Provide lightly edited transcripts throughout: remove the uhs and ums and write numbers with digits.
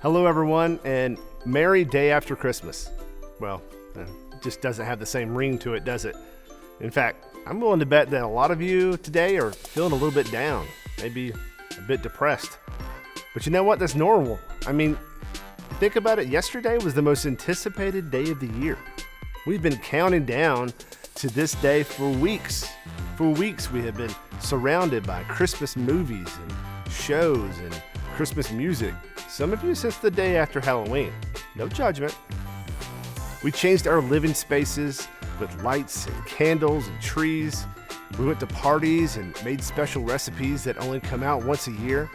Hello, everyone, and merry day after Christmas. well, it just doesn't have the same ring to it, does it? In fact, I'm willing to bet that a lot of you today are feeling a little bit down, maybe a bit depressed. But you know what? That's normal. I mean, think about it. Yesterday was the most anticipated day of the year. We've been counting down to this day for weeks. For weeks, we have been surrounded by Christmas movies and shows and Christmas music. Some of you since the day after Halloween. No judgment. We changed our living spaces with lights and candles and trees. We went to parties and made special recipes that only come out once a year.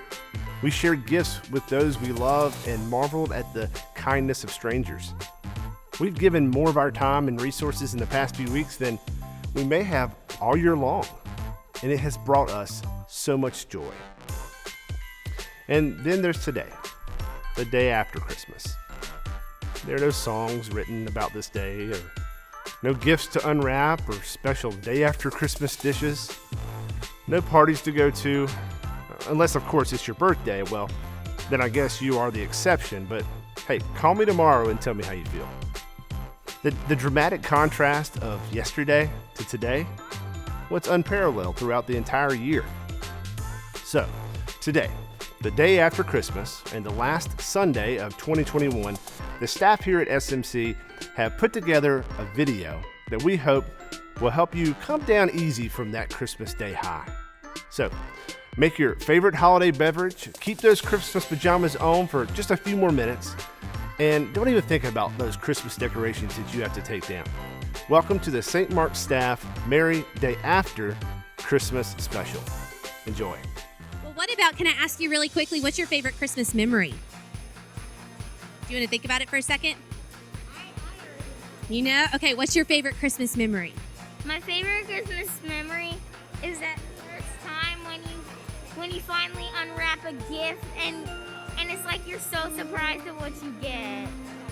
We shared gifts with those we love and marveled at the kindness of strangers. We've given more of our time and resources in the past few weeks than we may have all year long, and it has brought us so much joy. And then there's today, the day after Christmas. There are no songs written about this day, or no gifts to unwrap, or special day after Christmas dishes, no parties to go to, unless of course it's your birthday. Well, then I guess you are the exception, but hey, call me tomorrow and tell me how you feel. The dramatic contrast of yesterday to today, what's unparalleled throughout the entire year. So, today, the day after Christmas and the last Sunday of 2021, the staff here at SMC have put together a video that we hope will help you come down easy from that Christmas Day high. So, make your favorite holiday beverage, keep those Christmas pajamas on for just a few more minutes, and don't even think about those Christmas decorations that you have to take down. Welcome to the St. Mark's staff Merry Day After Christmas Special. Enjoy. Well, what about, can I ask you really quickly, what's your favorite Christmas memory? Do you want to think about it for a second? You know? Okay, what's your favorite Christmas memory? My favorite Christmas memory is that first time when you finally unwrap a gift and it's like you're so surprised at what you get.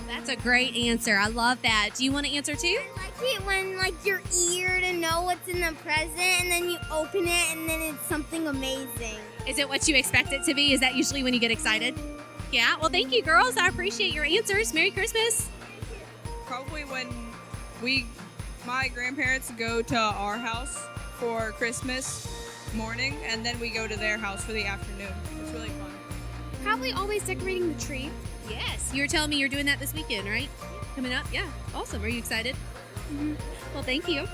That's a great answer. I love that. Do you want to answer too? I like it when you're eager to know what's in the present and then you open it and then it's something amazing. Is it what you expect it to be? Is that usually when you get excited? Yeah. Well, thank you, girls. I appreciate your answers. Merry Christmas. Probably when my grandparents go to our house for Christmas morning, and then we go to their house for the afternoon. It's really fun. Probably always decorating the tree. Yes. You were telling me you're doing that this weekend, right? Coming up? Yeah. Awesome. Are you excited? Mm-hmm. Well, thank you.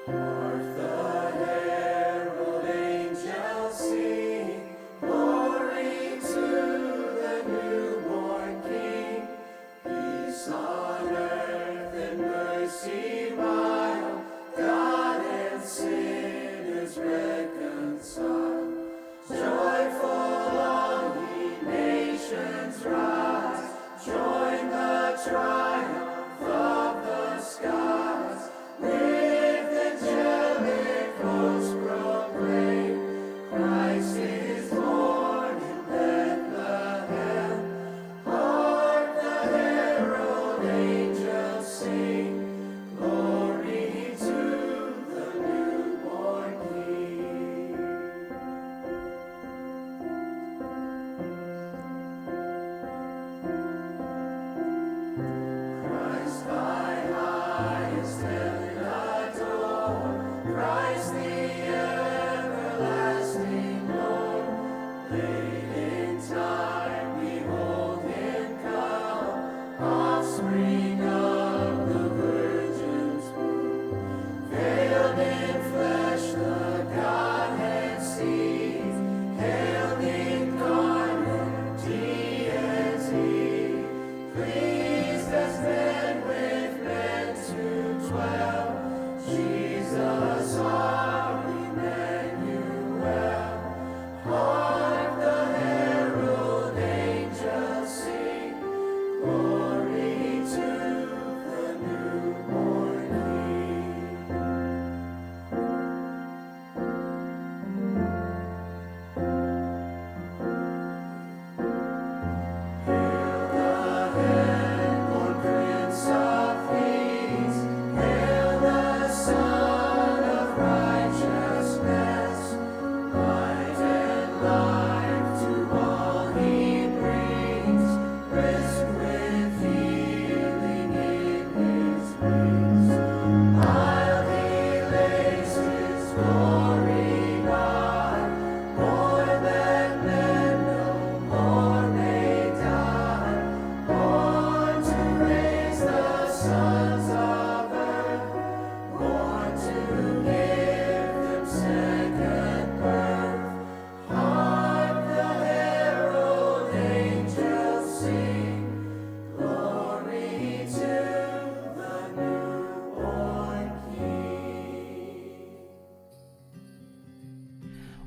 Martha.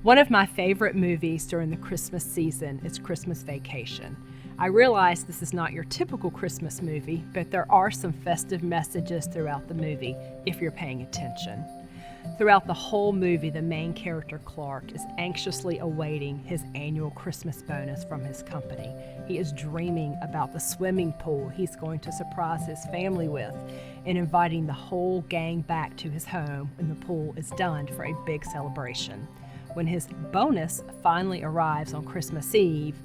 One of my favorite movies during the Christmas season is Christmas Vacation. I realize this is not your typical Christmas movie, but there are some festive messages throughout the movie if you're paying attention. Throughout the whole movie, the main character, Clark, is anxiously awaiting his annual Christmas bonus from his company. He is dreaming about the swimming pool he's going to surprise his family with and inviting the whole gang back to his home when the pool is done for a big celebration. When his bonus finally arrives on Christmas Eve,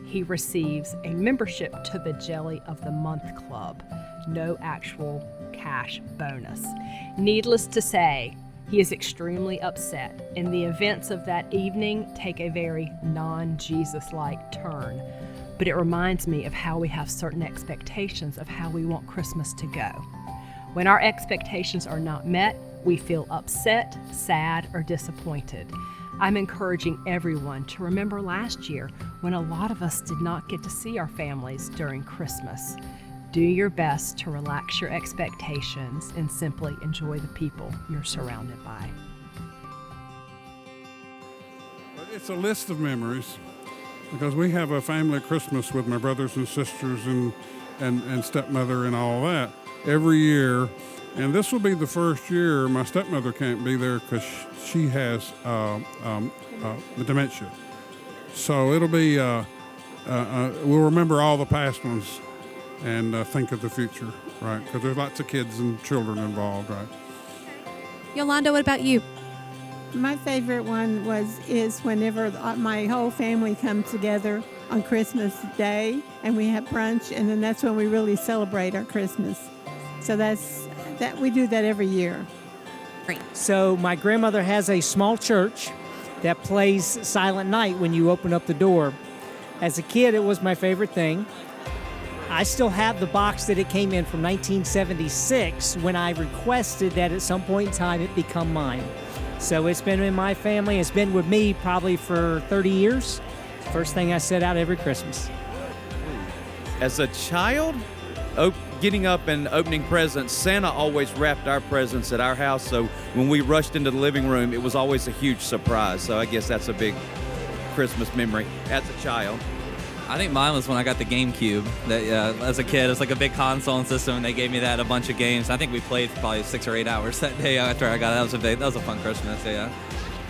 he receives a membership to the Jelly of the Month Club. No actual cash bonus. Needless to say, he is extremely upset, and the events of that evening take a very non-Jesus-like turn. But it reminds me of how we have certain expectations of how we want Christmas to go. When our expectations are not met, we feel upset, sad, or disappointed. I'm encouraging everyone to remember last year when a lot of us did not get to see our families during Christmas. Do your best to relax your expectations and simply enjoy the people you're surrounded by. It's a list of memories because we have a family Christmas with my brothers and sisters and stepmother and all that every year. And this will be the first year my stepmother can't be there because she has dementia. So it'll be, we'll remember all the past ones and think of the future, right? Because there's lots of kids and children involved, right? Yolanda, what about you? My favorite one is whenever my whole family comes together on Christmas Day and we have brunch, and then that's when we really celebrate our Christmas. So we do that every year. So my grandmother has a small church that plays Silent Night when you open up the door. As a kid, it was my favorite thing. I still have the box that it came in from 1976 when I requested that at some point in time it become mine. So it's been in my family. It's been with me probably for 30 years. First thing I set out every Christmas. As a child, getting up and opening presents, Santa always wrapped our presents at our house, so when we rushed into the living room, it was always a huge surprise. So I guess that's a big Christmas memory as a child. I think mine was when I got the GameCube. As a kid, it was like a big console system, and they gave me that, a bunch of games. I think we played for probably 6 or 8 hours that day after I got it. That was a fun Christmas, yeah.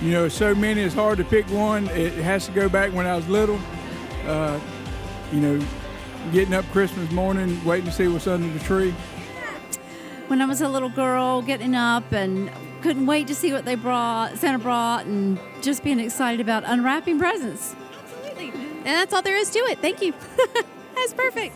You know, so many, it's hard to pick one. It has to go back when I was little. Getting up Christmas morning, waiting to see what's under the tree. When I was a little girl, getting up and couldn't wait to see what Santa brought, and just being excited about unwrapping presents. Absolutely. And that's all there is to it. Thank you. That's perfect.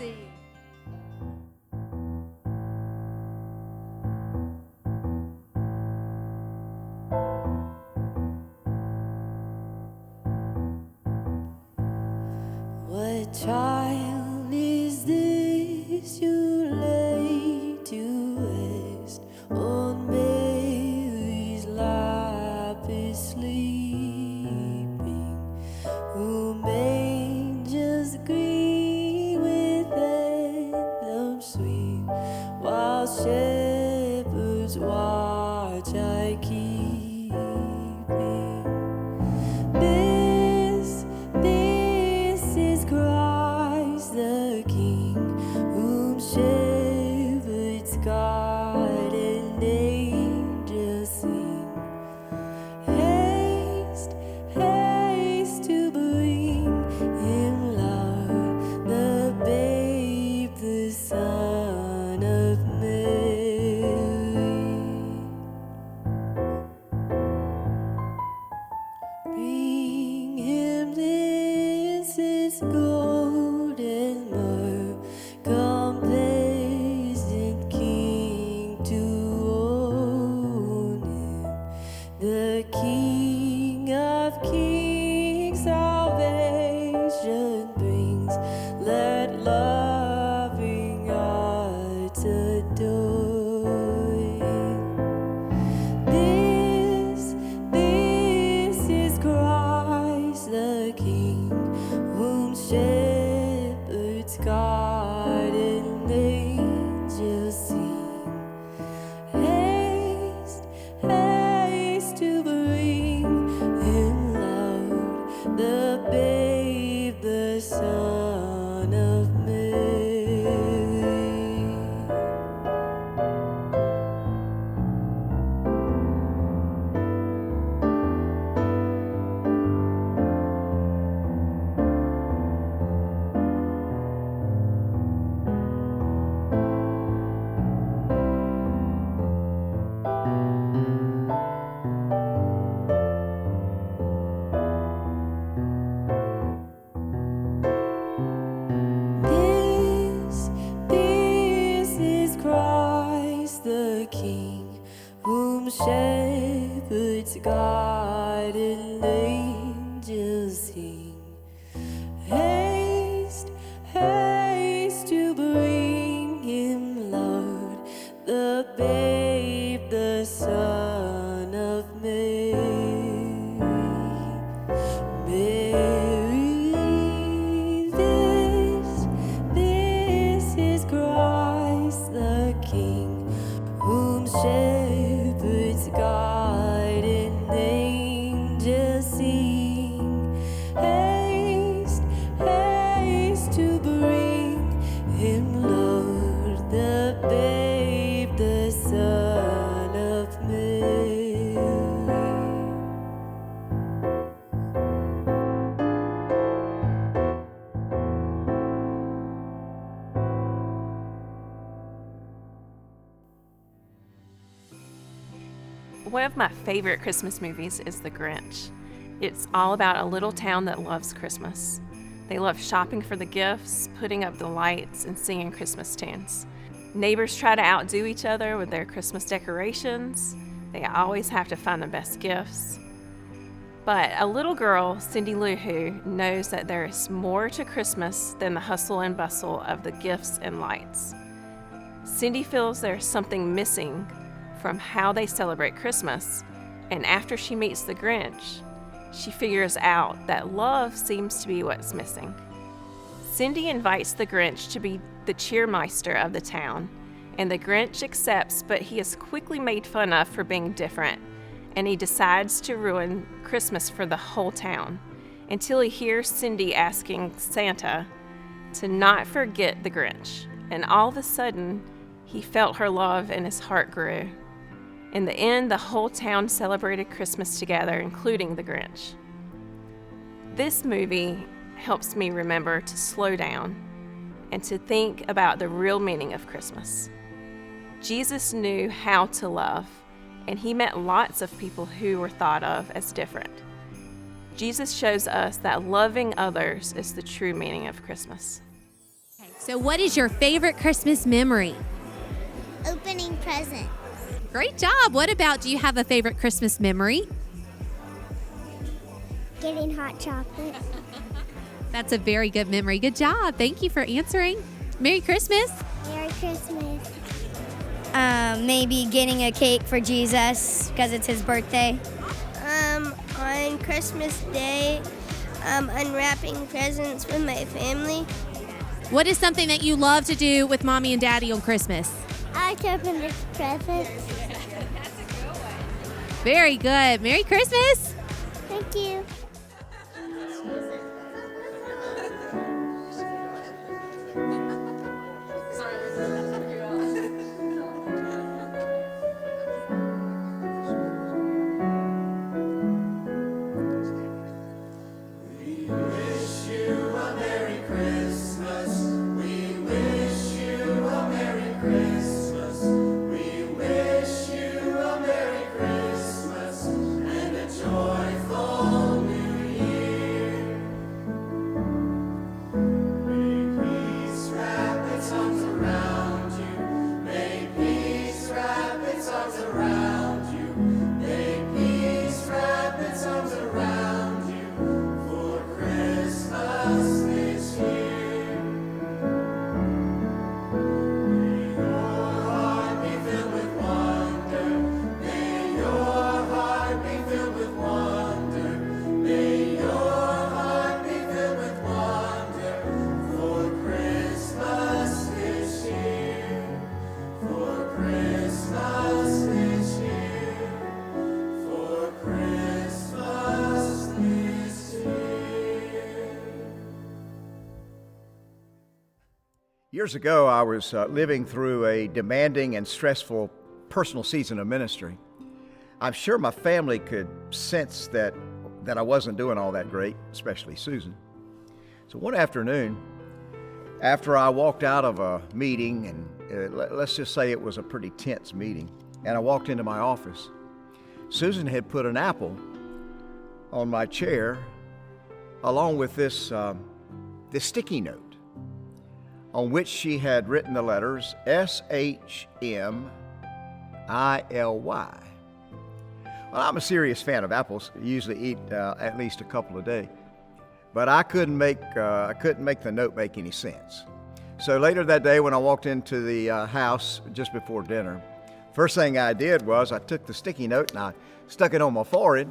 What child is this you lay to rest on Mary's lap is sleeping, whom angels greet with anthems sweet, while shepherds watch are keeping. This is Christ the King, whom shepherds guard and angels sing. Haste, haste to bring him love, the babe, the Son of Mary. King, whom shepherds guide and angels sing. Haste, haste to bring him, Lord, the babe, the Son of Mary. Mary, this is Christ the King, whom shepherds guide and angels sing. Haste, haste to bring him, Lord, the babe, the Son of Mary. One of my favorite Christmas movies is The Grinch. It's all about a little town that loves Christmas. They love shopping for the gifts, putting up the lights, and singing Christmas tunes. Neighbors try to outdo each other with their Christmas decorations. They always have to find the best gifts. But a little girl, Cindy Lou Who, knows that there is more to Christmas than the hustle and bustle of the gifts and lights. Cindy feels there's something missing from how they celebrate Christmas, and after she meets the Grinch, she figures out that love seems to be what's missing. Cindy invites the Grinch to be the cheermeister of the town, and the Grinch accepts, but he is quickly made fun of for being different, and he decides to ruin Christmas for the whole town, until he hears Cindy asking Santa to not forget the Grinch, and all of a sudden, he felt her love and his heart grew. In the end, the whole town celebrated Christmas together, including the Grinch. This movie helps me remember to slow down and to think about the real meaning of Christmas. Jesus knew how to love, and he met lots of people who were thought of as different. Jesus shows us that loving others is the true meaning of Christmas. So what is your favorite Christmas memory? Opening presents. Great job. What about, do you have a favorite Christmas memory? Getting hot chocolate. That's a very good memory. Good job. Thank you for answering. Merry Christmas. Merry Christmas. Maybe getting a cake for Jesus because it's his birthday. On Christmas Day, unwrapping presents with my family. What is something that you love to do with Mommy and Daddy on Christmas? I like to open the presents. Very good. Merry Christmas. Thank you. Years ago, I was living through a demanding and stressful personal season of ministry. I'm sure my family could sense that I wasn't doing all that great, especially Susan. So one afternoon, after I walked out of a meeting, and let's just say it was a pretty tense meeting, and I walked into my office, Susan had put an apple on my chair along with this sticky note on which she had written the letters SHMIT. Well, I'm a serious fan of apples. I usually eat at least a couple a day. But I couldn't make the note make any sense. So later that day when I walked into the house just before dinner, first thing I did was I took the sticky note and I stuck it on my forehead.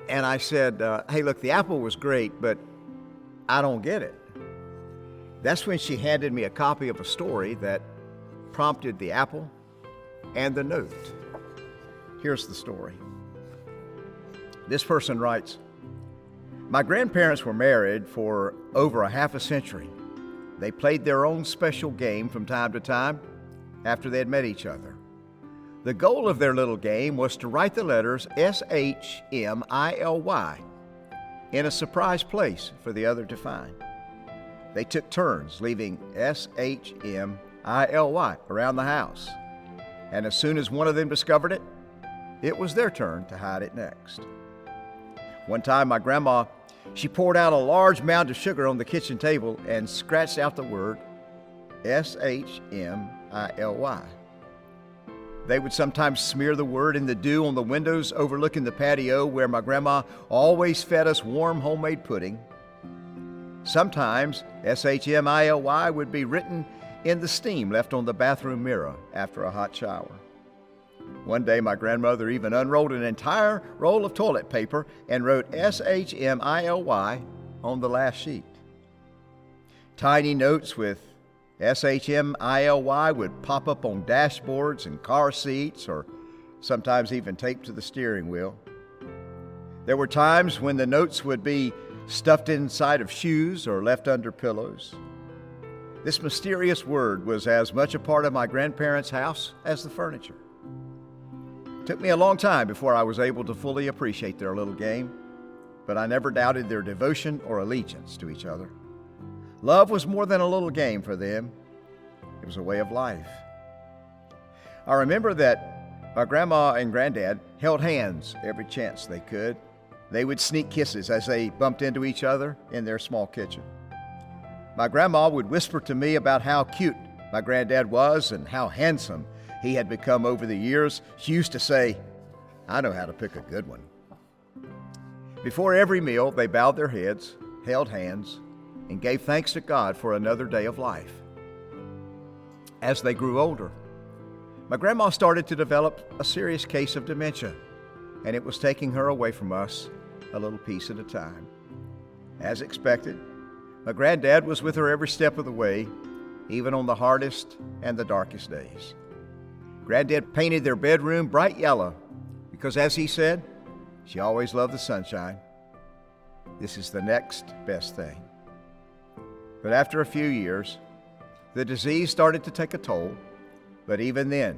And I said, hey, look, the apple was great, but I don't get it. That's when she handed me a copy of a story that prompted the apple and the note. Here's the story. This person writes, my grandparents were married for over a half a century. They played their own special game from time to time after they had met each other. The goal of their little game was to write the letters S-H-M-I-L-Y in a surprise place for the other to find. They took turns leaving S-H-M-I-L-Y around the house. And as soon as one of them discovered it, it was their turn to hide it next. One time, my grandma, she poured out a large mound of sugar on the kitchen table and scratched out the word S-H-M-I-L-Y. They would sometimes smear the word in the dew on the windows overlooking the patio where my grandma always fed us warm homemade pudding. Sometimes S-H-M-I-L-Y would be written in the steam left on the bathroom mirror after a hot shower. One day, my grandmother even unrolled an entire roll of toilet paper and wrote S-H-M-I-L-Y on the last sheet. Tiny notes with S-H-M-I-L-Y would pop up on dashboards and car seats, or sometimes even taped to the steering wheel. There were times when the notes would be stuffed inside of shoes or left under pillows. This mysterious word was as much a part of my grandparents' house as the furniture. It took me a long time before I was able to fully appreciate their little game, but I never doubted their devotion or allegiance to each other. Love was more than a little game for them. It was a way of life. I remember that my grandma and granddad held hands every chance they could. They would sneak kisses as they bumped into each other in their small kitchen. My grandma would whisper to me about how cute my granddad was and how handsome he had become over the years. She used to say, I know how to pick a good one. Before every meal, they bowed their heads, held hands, and gave thanks to God for another day of life. As they grew older, my grandma started to develop a serious case of dementia, and it was taking her away from us a little piece at a time. As expected, my granddad was with her every step of the way, even on the hardest and the darkest days. Granddad painted their bedroom bright yellow because, as he said, she always loved the sunshine. This is the next best thing. But after a few years, the disease started to take a toll. But even then,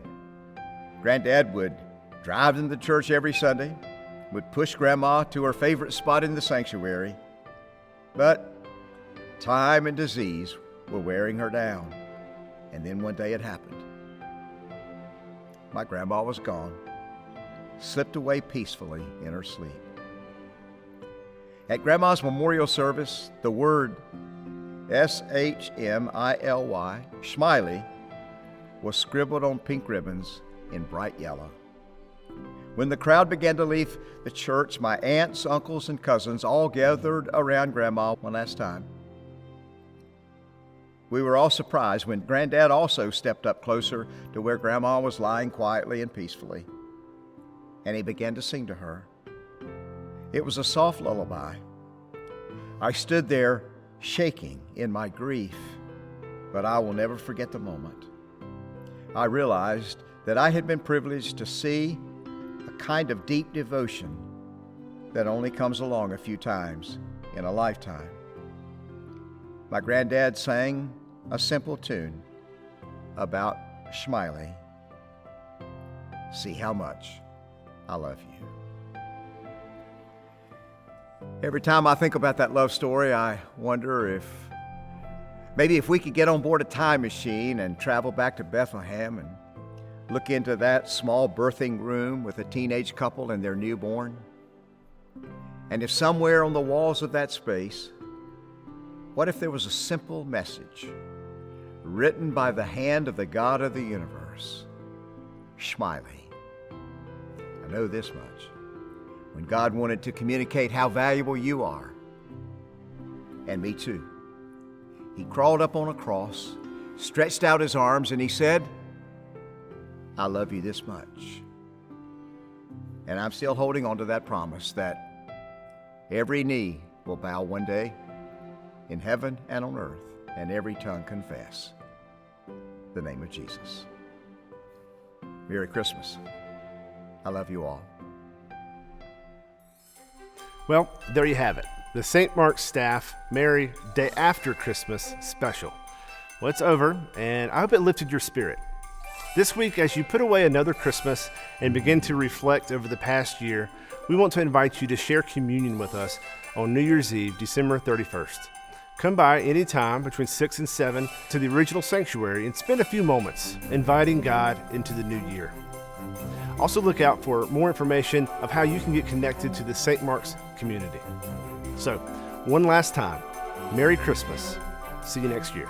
Granddad would drive them to church every Sunday, would push Grandma to her favorite spot in the sanctuary. But time and disease were wearing her down. And then one day it happened. My grandma was gone, slipped away peacefully in her sleep. At Grandma's memorial service, the word S-H-M-I-L-Y, Schmiley, was scribbled on pink ribbons in bright yellow. When the crowd began to leave the church, my aunts, uncles, and cousins all gathered around Grandma one last time. We were all surprised when Granddad also stepped up closer to where Grandma was lying quietly and peacefully, and he began to sing to her. It was a soft lullaby. I stood there shaking in my grief, but I will never forget the moment. I realized that I had been privileged to see a kind of deep devotion that only comes along a few times in a lifetime. My granddad sang a simple tune about Schmiley. See how much I love you. Every time I think about that love story, I wonder if maybe if we could get on board a time machine and travel back to Bethlehem and look into that small birthing room with a teenage couple and their newborn. And if somewhere on the walls of that space, what if there was a simple message written by the hand of the God of the universe? Schmiley. I know this much. When God wanted to communicate how valuable you are, and me too, he crawled up on a cross, stretched out his arms, and he said, I love you this much. And I'm still holding on to that promise that every knee will bow one day in heaven and on earth, and every tongue confess the name of Jesus. Merry Christmas. I love you all. Well, there you have it. The St. Mark's Staff Merry Day After Christmas special. Well, it's over, and I hope it lifted your spirit. This week, as you put away another Christmas and begin to reflect over the past year, we want to invite you to share communion with us on New Year's Eve, December 31st. Come by anytime between 6 and 7 to the original sanctuary and spend a few moments inviting God into the new year. Also look out for more information of how you can get connected to the St. Mark's community. So, one last time, Merry Christmas. See you next year.